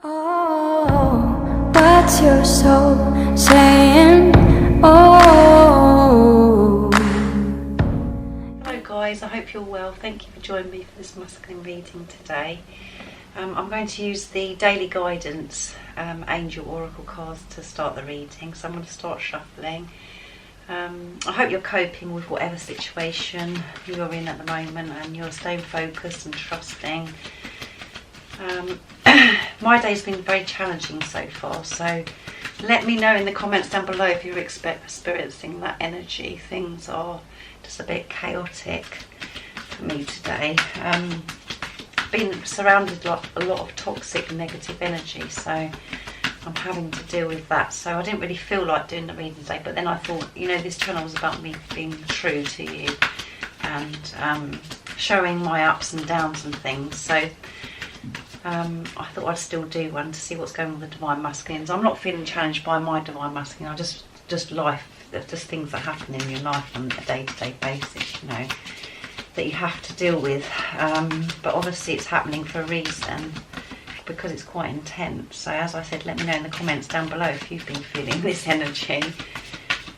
Oh, what's your soul saying? Oh. Hello guys, I hope you're well. Thank you for joining me for this masculine reading today. I'm going to use the daily guidance angel oracle cards to start the reading, so I'm going to start shuffling. I hope you're coping with whatever situation you're in at the moment and you're staying focused and trusting. My day's been very challenging so far, so let me know in the comments down below if you're experiencing that energy. Things are just a bit chaotic for me today. Been surrounded a lot of toxic negative energy, so I'm having to deal with that. So I didn't really feel like doing the reading today, but then I thought, you know, this channel was about me being true to you and showing my ups and downs and things. So I thought I'd still do one to see what's going on with the Divine Masculines. I'm not feeling challenged by my Divine Masculine. I just life, just things that happen in your life on a day-to-day basis, you know, that you have to deal with. But obviously it's happening for a reason, because it's quite intense. So as I said, let me know in the comments down below if you've been feeling this energy.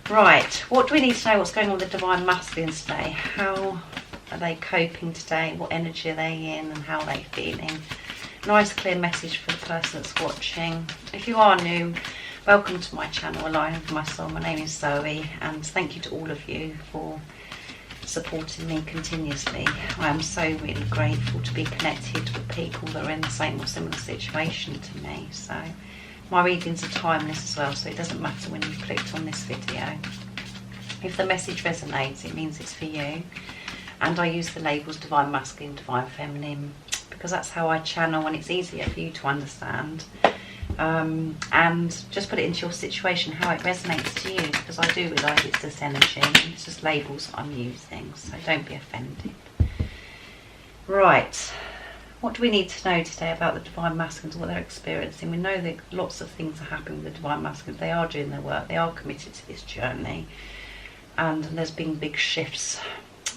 Right, what do we need to know what's going on with the Divine Masculines today? How are they coping today? What energy are they in and how are they feeling? Nice clear message for the person that's watching. If you are new, welcome to my channel, Aligning with My Soul. My name is Zoe, and thank you to all of you for supporting me continuously. I am so really grateful to be connected with people that are in the same or similar situation to me. So my readings are timeless as well, so it doesn't matter when you've clicked on this video. If the message resonates, it means it's for you. And I use the labels Divine Masculine, Divine Feminine, because that's how I channel and it's easier for you to understand. And just put it into your situation, how it resonates to you, because I do realise it's this energy. It's just labels that I'm using, so don't be offended. Right, what do we need to know today about the Divine Masculines, what they're experiencing? We know that lots of things are happening with the Divine Masculines. They are doing their work, they are committed to this journey, and there's been big shifts,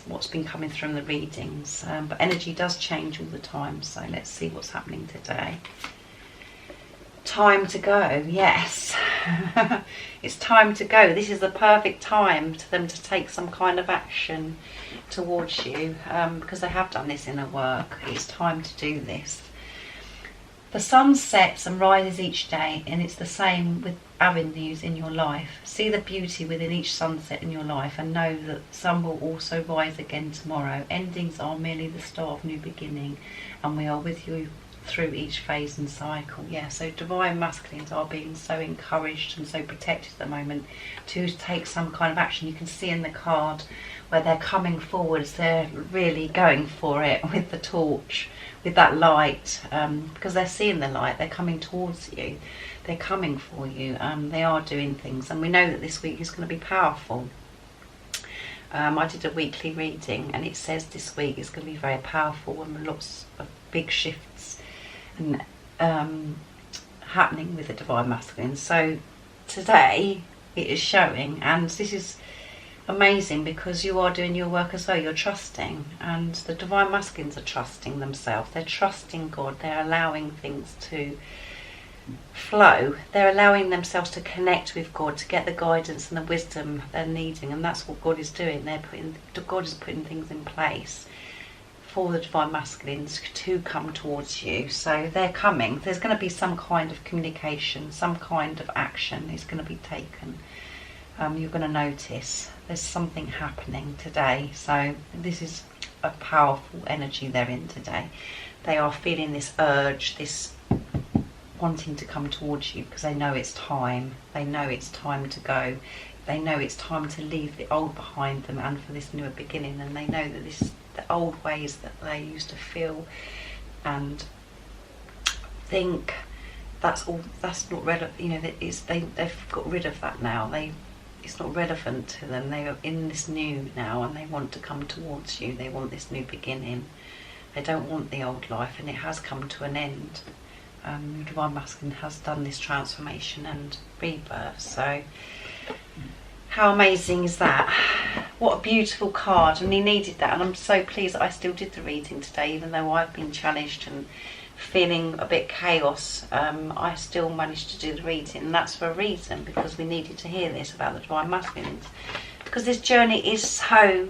what's been coming through in the readings, but energy does change all the time, so let's see what's happening today. Time to go, yes. It's time to go. This is the perfect time to them to take some kind of action towards you, because they have done this inner work. It's time to do this. The sun sets and rises each day, and it's the same with avenues in your life. See the beauty within each sunset in your life and know that sun will also rise again tomorrow. Endings are merely the start of new beginning, and we are with you through each phase and cycle. Yeah, so Divine Masculines are being so encouraged and so protected at the moment to take some kind of action. You can see in the card where they're coming forwards, they're really going for it with the torch, with that light, because they're seeing the light, they're coming towards you, they're coming for you, they are doing things, and we know that this week is going to be powerful. I did a weekly reading and it says this week is going to be very powerful and lots of big shifts and happening with the Divine Masculine. So today it is showing, and this is amazing because you are doing your work as well. You're trusting, and the Divine Masculines are trusting themselves. They're trusting God. They're allowing things to flow. They're allowing themselves to connect with God, to get the guidance and the wisdom they're needing, and that's what God is doing. God is putting things in place for the Divine Masculines to come towards you. So they're coming. There's going to be some kind of communication, some kind of action is going to be taken. You're going to notice there's something happening today. So this is a powerful energy they're in today. They are feeling this urge, this wanting to come towards you, because they know it's time. They know it's time to go. They know it's time to leave the old behind them and for this newer beginning. And they know that this is the old ways that they used to feel and think, that's all, that's not relevant. You know, they've got rid of that now. It's not relevant to them. They are in this new now, and they want to come towards you. They want this new beginning. They don't want the old life, and it has come to an end. The Divine Masculine has done this transformation and rebirth. So how amazing is that? What a beautiful card, and he needed that, and I'm so pleased that I still did the reading today, even though I've been challenged and feeling a bit chaos, I still managed to do the reading, and that's for a reason, because we needed to hear this about the Divine Masculines, because this journey is so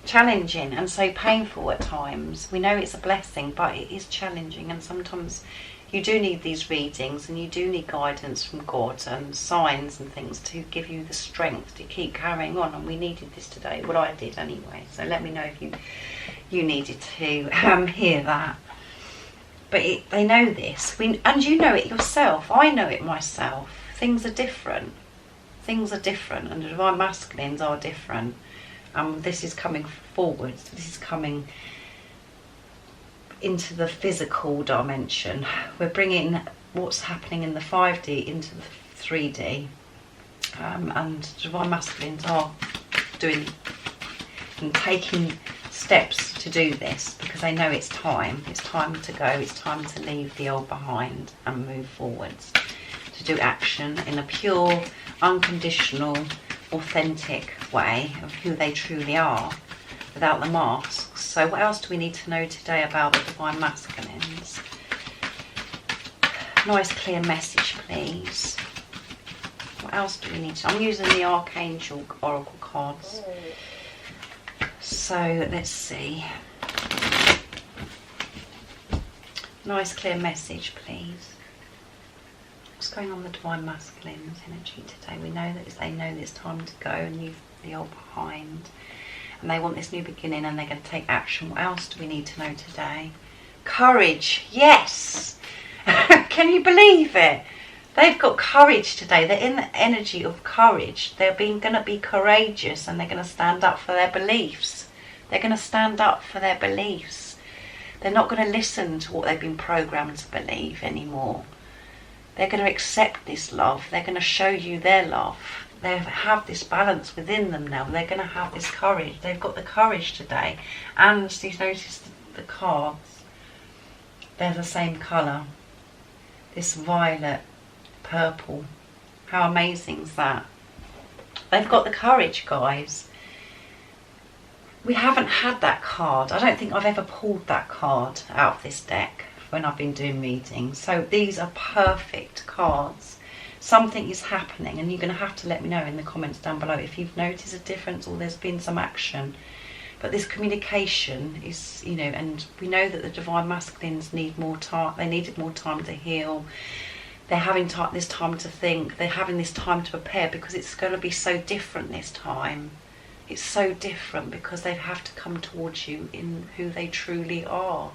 challenging and so painful at times. We know it's a blessing, but it is challenging, and sometimes you do need these readings, and you do need guidance from God and signs and things to give you the strength to keep carrying on, and we needed this today. Well, I did anyway, so let me know if you needed to hear that. But they know this, and you know it yourself. I know it myself. Things are different. Things are different, and the Divine Masculines are different. This is coming forward. This is coming into the physical dimension. We're bringing what's happening in the 5D into the 3D, and Divine Masculines are doing and taking steps to do this, because they know it's time to go, it's time to leave the old behind and move forwards, to do action in a pure, unconditional, authentic way of who they truly are, without the masks. So what else do we need to know today about the Divine Masculines? Nice clear message, please. What else do we need to... I'm using the Archangel Oracle cards. So let's see. Nice clear message, please. What's going on with the Divine Masculine's energy today? We know that they know it's time to go and leave the old behind, and they want this new beginning, and they're going to take action. What else do we need to know today? Courage. Yes. Can you believe it? They've got courage today. They're in the energy of courage. They're going to be courageous, and they're going to stand up for their beliefs. They're going to stand up for their beliefs. They're not going to listen to what they've been programmed to believe anymore. They're going to accept this love. They're going to show you their love. They have this balance within them now. They're going to have this courage. They've got the courage today. And you notice the cards. They're the same colour. This violet, purple. How amazing is that? They've got the courage, guys. We haven't had that card. I don't think I've ever pulled that card out of this deck when I've been doing readings. So these are perfect cards. Something is happening, and you're going to have to let me know in the comments down below if you've noticed a difference or there's been some action. But this communication is, you know, and we know that the Divine Masculines need more time. They needed more time to heal. They're having this time to think. They're having this time to prepare, because it's going to be so different this time. It's so different because they have to come towards you in who they truly are.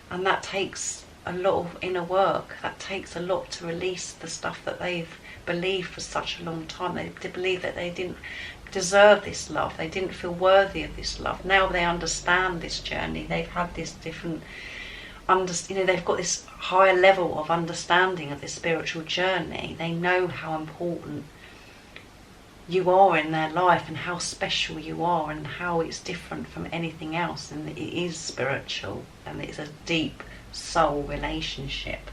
And that takes a lot of inner work. That takes a lot to release the stuff that they've believed for such a long time. They believe that they didn't deserve this love. They didn't feel worthy of this love. Now they understand this journey. They've had this different, they've got this higher level of understanding of this spiritual journey. They know how important you are in their life, and how special you are, and how it's different from anything else, and it is spiritual, and it's a deep soul relationship.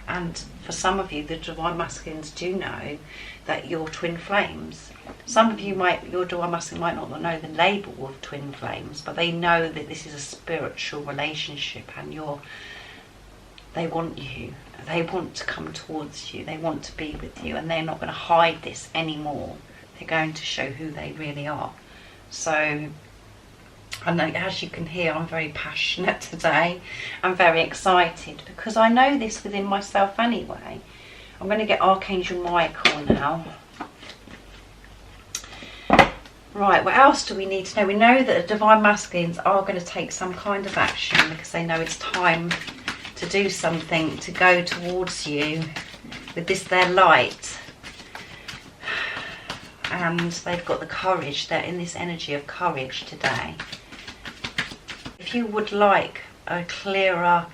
And for some of you, the Divine Masculines do know that you're twin flames. Some of you your Divine Masculine might not know the label of twin flames, but they know that this is a spiritual relationship, and they want you. They want to come towards you. They want to be with you, and they're not going to hide this anymore. They're going to show who they really are. So, I know, as you can hear, I'm very passionate today. I'm very excited because I know this within myself anyway. I'm going to get Archangel Michael now. Right, what else do we need to know? We know that the Divine Masculines are going to take some kind of action, because they know it's time to do something, to go towards you with their light. And they've got the courage. They're in this energy of courage today. If you would like a clearer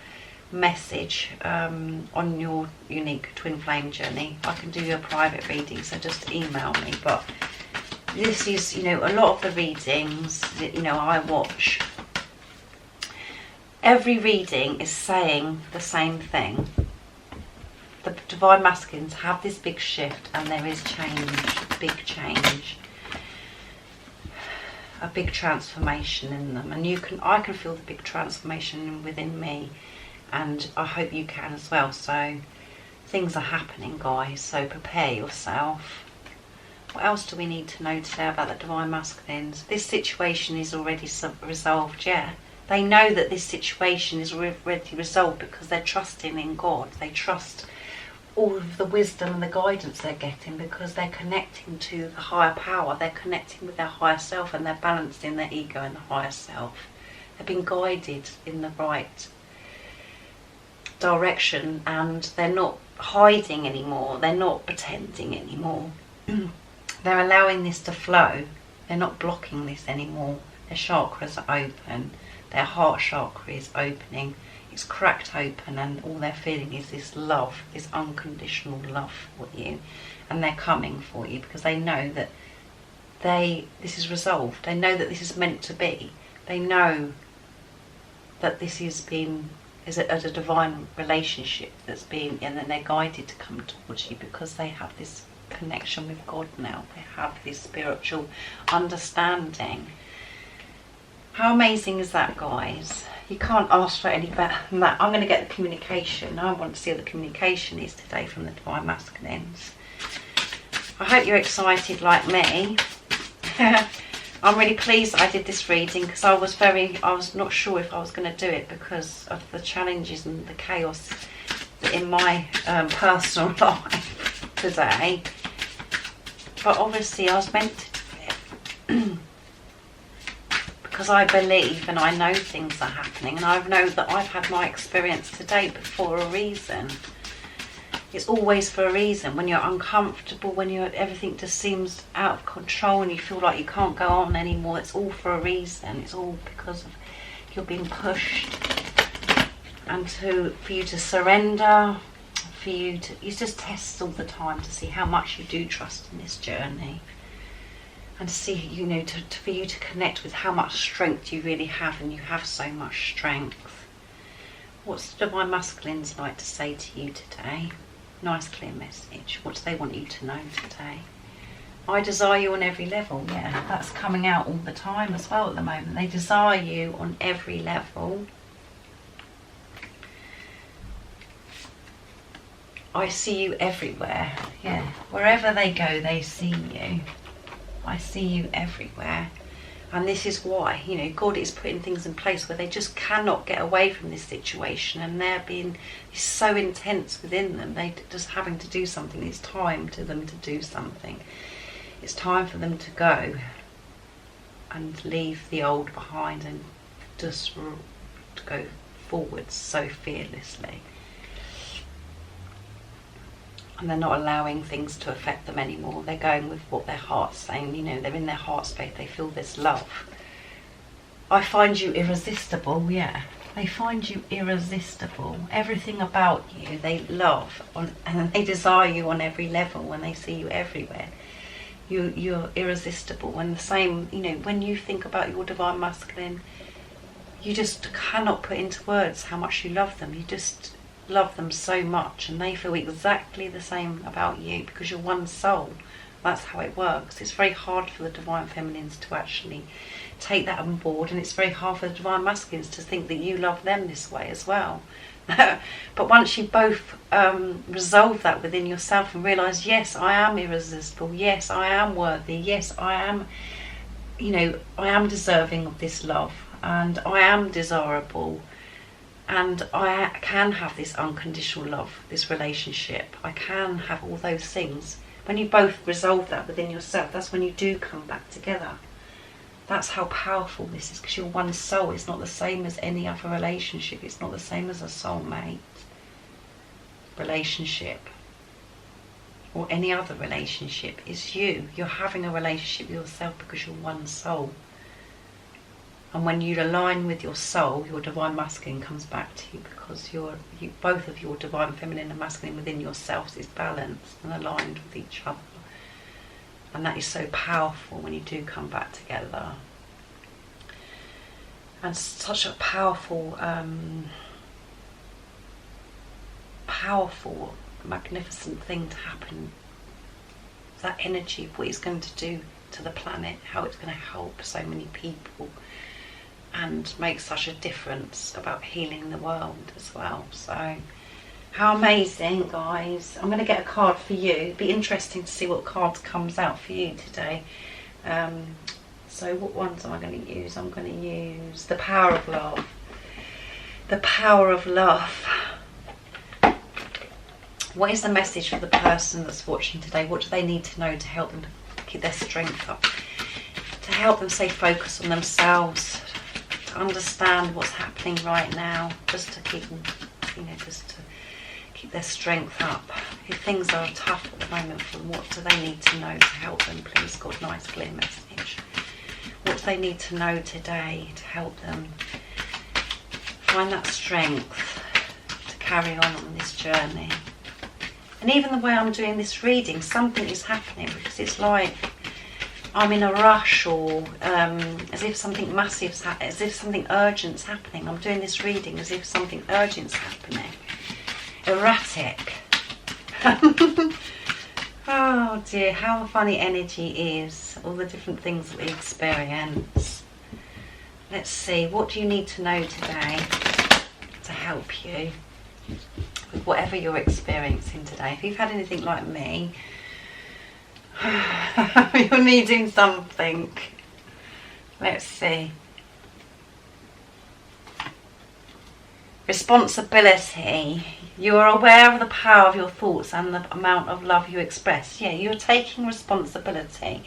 message on your unique twin flame journey, I can do you a private reading, so just email me. But this is, a lot of the readings that, I watch, every reading is saying the same thing. The Divine Masculines have this big shift, and there is change, a big transformation in them, and I can feel the big transformation within me, and I hope you can as well. So things are happening, guys, so prepare yourself. What else do we need to know today about the Divine Masculines? This situation is already resolved, yeah. They know that this situation is already resolved because they're trusting in God. They trust all of the wisdom and the guidance they're getting because they're connecting to the higher power. They're connecting with their higher self, and they're balancing their ego and the higher self. They've been guided in the right direction, and they're not hiding anymore. They're not pretending anymore. They're allowing this to flow. They're not blocking this anymore. Their chakras are open. Their heart chakra is opening. It's cracked open, and all they're feeling is this love, this unconditional love for you. And they're coming for you because they know that this is resolved. They know that this is meant to be. They know that this is a divine relationship that's been, and then they're guided to come towards you because they have this connection with God now. They have this spiritual understanding. How amazing is that, guys? You can't ask for any better than that. I'm going to get the communication. I want to see what the communication is today from the Divine Masculines. I hope you're excited like me. I'm really pleased that I did this reading because I was not sure if I was going to do it because of the challenges and the chaos in my personal life today. But obviously I was meant to do it. Because I believe and I know things are happening, and I know that I've had my experience today, but for a reason. It's always for a reason. When you're uncomfortable, when everything just seems out of control and you feel like you can't go on anymore, it's all for a reason. It's all because of you're being pushed, and for you to surrender, it's just tests all the time to see how much you do trust in this journey. And to see, for you to connect with how much strength you really have, and you have so much strength. What's the Divine Masculines like to say to you today? Nice clear message. What do they want you to know today? I desire you on every level. Yeah, that's coming out all the time as well at the moment. They desire you on every level. I see you everywhere. Yeah, wherever they go, they see you. I see you everywhere, and this is why, God is putting things in place where they just cannot get away from this situation, and it's so intense within them. They just having to do something. It's time to them to do something. It's time for them to go and leave the old behind and just to go forwards so fearlessly. And they're not allowing things to affect them anymore. They're going with what their heart's saying. They're in their heart space. They feel this love. I find you irresistible. Yeah, they find you irresistible. Everything about you they love, and they desire you on every level. When they see you everywhere, you're irresistible. And the same, when you think about your Divine Masculine, you just cannot put into words how much you love them. You just love them so much, and they feel exactly the same about you because you're one soul. That's how it works. It's very hard for the Divine Feminines to actually take that on board, and it's very hard for the Divine Masculines to think that you love them this way as well. But once you both resolve that within yourself and realise, yes, I am irresistible, yes, I am worthy, yes, I am deserving of this love, and I am desirable, and I can have this unconditional love, this relationship. I can have all those things. When you both resolve that within yourself, that's when you do come back together. That's how powerful this is, because you're one soul. It's not the same as any other relationship. It's not the same as a soulmate relationship or any other relationship. It's you. You're having a relationship with yourself because you're one soul. And when you align with your soul, your Divine Masculine comes back to you, because both of your Divine Feminine and Masculine within yourselves is balanced and aligned with each other. And that is so powerful when you do come back together. And such a powerful, magnificent thing to happen. That energy of what it's going to do to the planet, how it's going to help so many people. and make such a difference about healing the world as well. So how amazing, guys. I'm going to get a card for you. It'd be interesting to see what cards comes out for you today. So what ones am I going to use? I'm going to use the power of love. The power of love. What is the message for the person that's watching today? What do they need to know to help them keep their strength up? To help them stay focused on themselves, to understand what's happening right now, just to keep them, just to keep their strength up. If things are tough at the moment for them, what do they need to know to help them? Please, God, nice clear message. What do they need to know today to help them find that strength to carry on this journey? And even the way I'm doing this reading, something is happening, because it's like I'm in a rush, or as if something massive's as if something urgent's happening. I'm doing this reading as if something urgent's happening. Erratic. Oh dear, how funny energy is. All the different things that we experience. Let's see, what do you need to know today to help you with whatever you're experiencing today? If you've had anything like me, you're needing something. Let's see. Responsibility. You are aware of the power of your thoughts and the amount of love you express. Yeah, you're taking responsibility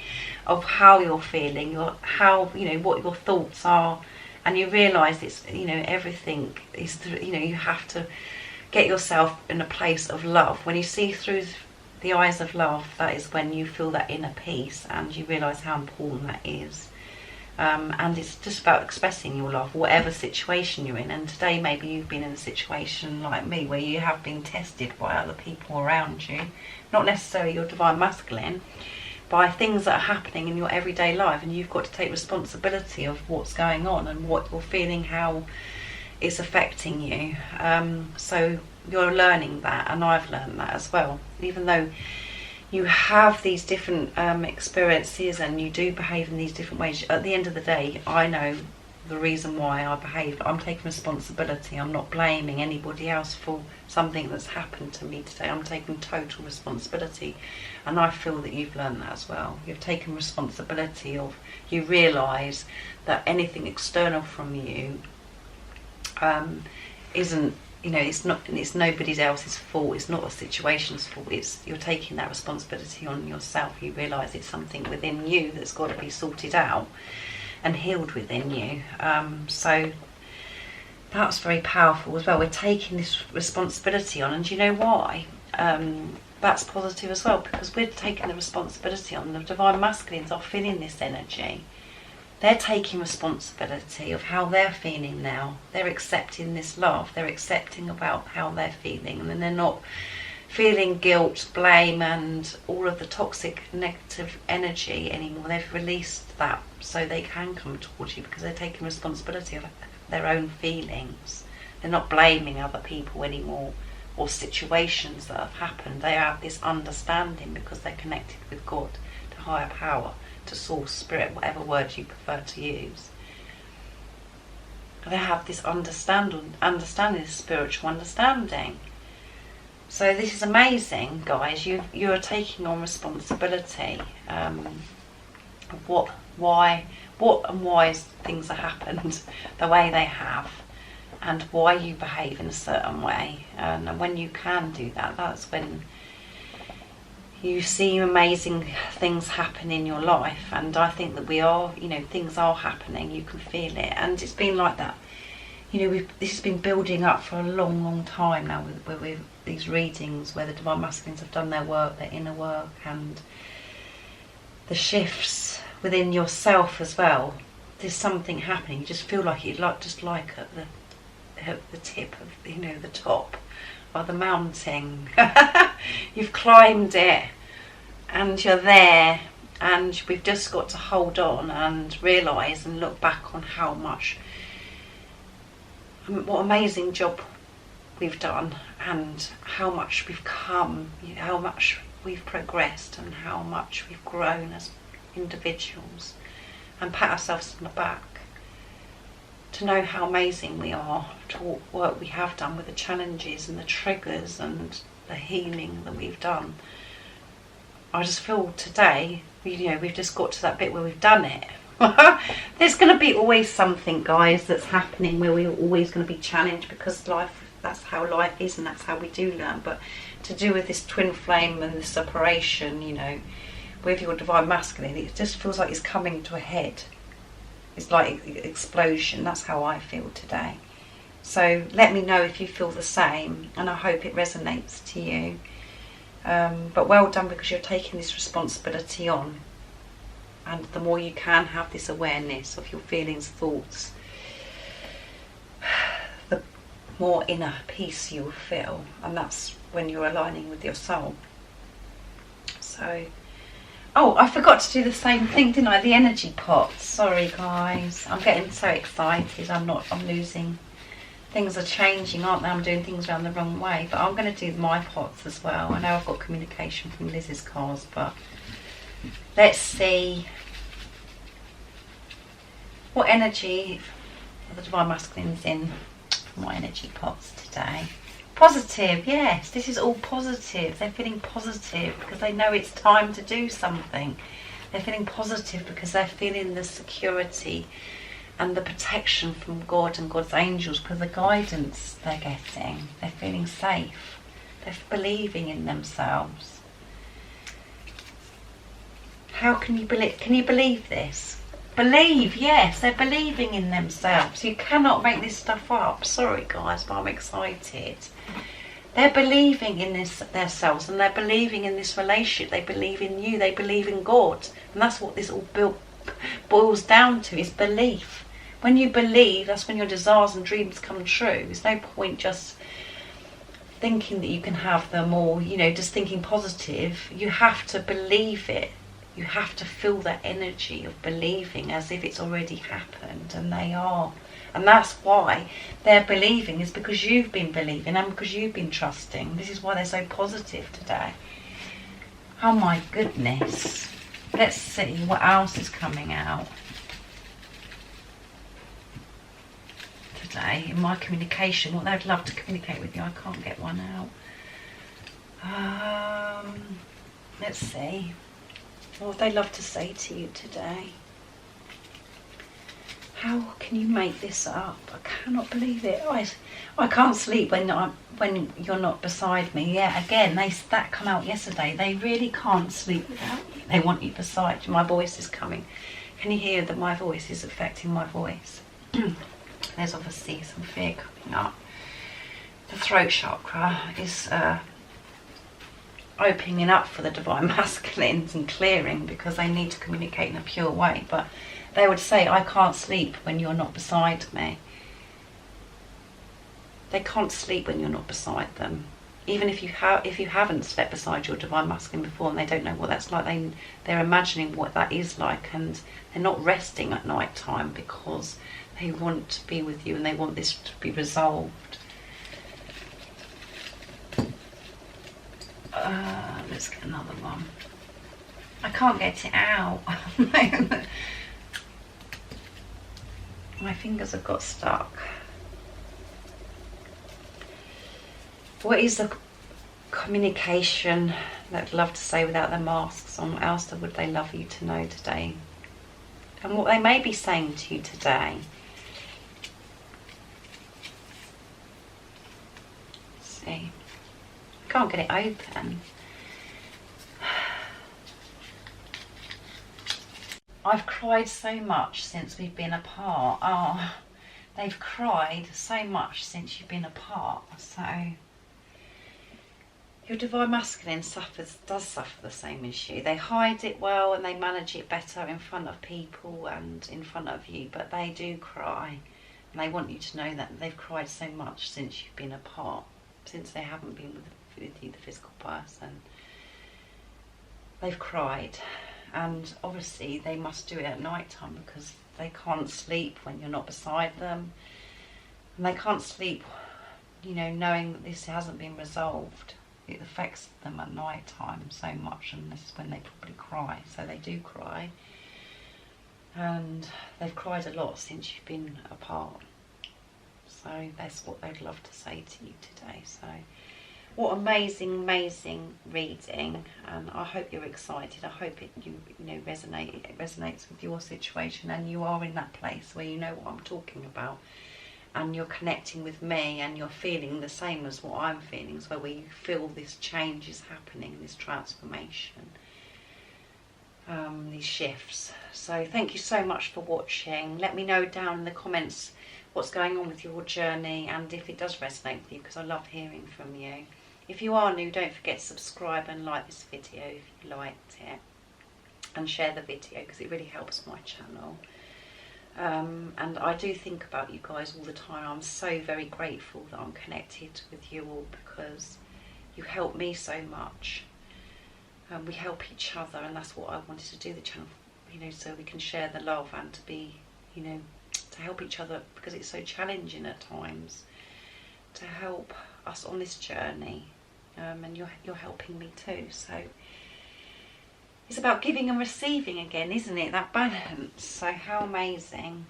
of how you're feeling, what your thoughts are, and you realise it's, everything is, you have to get yourself in a place of love. When you see through the eyes of love, that is when you feel that inner peace, and you realise how important that is. And it's just about expressing your love, whatever situation you're in. And today maybe you've been in a situation like me, where you have been tested by other people around you, not necessarily your divine masculine, by things that are happening in your everyday life, and you've got to take responsibility of what's going on and what you're feeling, how it's affecting you. So you're learning that, and I've learned that as well. Even though you have these different experiences and you do behave in these different ways, at the end of the day, I know the reason why I behaved. I'm taking responsibility. I'm not blaming anybody else for something that's happened to me today. I'm taking total responsibility, and I feel that you've learned that as well. You've taken responsibility of, you realise that anything external from you isn't, it's nobody else's fault. It's not a situation's fault. You're taking that responsibility on yourself. You realise it's something within you that's got to be sorted out and healed within you. So that's very powerful as well. We're taking this responsibility on, and do you know why? That's positive as well, because we're taking the responsibility on. The divine masculines are feeling this energy. They're taking responsibility of how they're feeling now. They're accepting this love. They're accepting about how they're feeling. And then they're not feeling guilt, blame, and all of the toxic, negative energy anymore. They've released that so they can come towards you, because they're taking responsibility of their own feelings. They're not blaming other people anymore, or situations that have happened. They have this understanding because they're connected with God, to higher power, to source, spirit, whatever word you prefer to use. They have this understanding, this spiritual understanding. So this is amazing, guys. You are taking on responsibility of why things have happened the way they have, and why you behave in a certain way. And when you can do that, that's when you see amazing things happen in your life. And I think that we are, things are happening. You can feel it, and it's been like that. This has been building up for a long, long time now with these readings, where the divine masculines have done their work, their inner work, and the shifts within yourself as well. There's something happening. You just feel like you'd just like at the tip of the top of the mountain. You've climbed it and you're there, and we've just got to hold on and realise and look back on what amazing job we've done, and how much we've come, how much we've progressed, and how much we've grown as individuals, and pat ourselves on the back. to know how amazing we are, to what work we have done with the challenges and the triggers and the healing that we've done. I just feel today, we've just got to that bit where we've done it. There's going to be always something, guys, that's happening where we're always going to be challenged, because life, that's how life is, and that's how we do learn. But to do with this twin flame and this separation, with your divine masculine, it just feels like it's coming to a head. It's like explosion. That's how I feel today. So let me know if you feel the same, and I hope it resonates to you. But well done, because you're taking this responsibility on. And the more you can have this awareness of your feelings, thoughts, the more inner peace you'll feel. And that's when you're aligning with your soul. So, oh, I forgot to do the same thing, didn't I? The energy pots. Sorry, guys. I'm getting so excited. I'm losing. Things are changing, aren't they? I'm doing things around the wrong way. But I'm going to do my pots as well. I know I've got communication from Liz's cards, but let's see what energy the divine masculine's in for my energy pots today. Positive, yes, this is all positive. They're feeling positive because they know it's time to do something. They're feeling positive because they're feeling the security and the protection from God and God's angels, because the guidance they're getting. They're feeling safe. They're believing in themselves. How can you believe? Can you believe this? Believe, yes, they're believing in themselves. You cannot make this stuff up. Sorry, guys, but I'm excited. They're believing in themselves, and they're believing in this relationship. They believe in you. They believe in God, and that's what this all boils down to: is belief. When you believe, that's when your desires and dreams come true. There's no point just thinking that you can have them, or just thinking positive. You have to believe it. You have to feel that energy of believing as if it's already happened, and they are. And that's why they're believing, is because you've been believing and because you've been trusting. This is why they're so positive today. Oh my goodness. Let's see what else is coming out today in my communication. What they'd love to communicate with you. I can't get one out. Let's see. What would they love to say to you today? How can you make this up? I cannot believe it. I can't sleep when you're not beside me. Yeah, again, that come out yesterday. They really can't sleep without you. They want you beside you. My voice is coming. Can you hear that my voice is affecting my voice? There's obviously some fear coming up. The throat chakra is opening up for the divine masculines and clearing, because they need to communicate in a pure way. But they would say, I can't sleep when you're not beside me. They can't sleep when you're not beside them. Even if you haven't slept beside your divine masculine before and they don't know what that's like, they're imagining what that is like, and they're not resting at night time because they want to be with you and they want this to be resolved. Let's get another one. I can't get it out. My fingers have got stuck. What is the communication they'd love to say without their masks on? What else would they love you to know today? And what they may be saying to you today. Let's see. I can't get it open. I've cried so much since we've been apart. Oh, they've cried so much since you've been apart. So your divine masculine does suffer the same as you. They hide it well and they manage it better in front of people and in front of you, but they do cry, and they want you to know that they've cried so much since you've been apart, since they haven't been with you, the physical person. They've cried. And obviously they must do it at night time because they can't sleep when you're not beside them. And they can't sleep, knowing that this hasn't been resolved. It affects them at night time so much, and this is when they probably cry. So they do cry. And they've cried a lot since you've been apart. So that's what they'd love to say to you today. So what amazing reading, and I hope you're excited. I hope it resonates with your situation, and you are in that place where you know what I'm talking about, and you're connecting with me, and you're feeling the same as what I'm feeling, so where you feel this change is happening, this transformation, these shifts. So thank you so much for watching. Let me know down in the comments what's going on with your journey, and if it does resonate with you, because I love hearing from you. If you are new, don't forget to subscribe and like this video if you liked it, and share the video because it really helps my channel. And I do think about you guys all the time. I'm so very grateful that I'm connected with you all, because you help me so much. We help each other, and that's what I wanted to do the channel, so we can share the love and to be, to help each other, because it's so challenging at times, to help us on this journey. And you're helping me too. So it's about giving and receiving again, isn't it? That balance. So how amazing.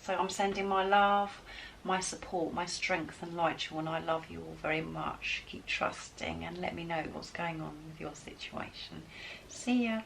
So I'm sending my love, my support, my strength and light to you, and I love you all very much. Keep trusting and let me know what's going on with your situation. See ya.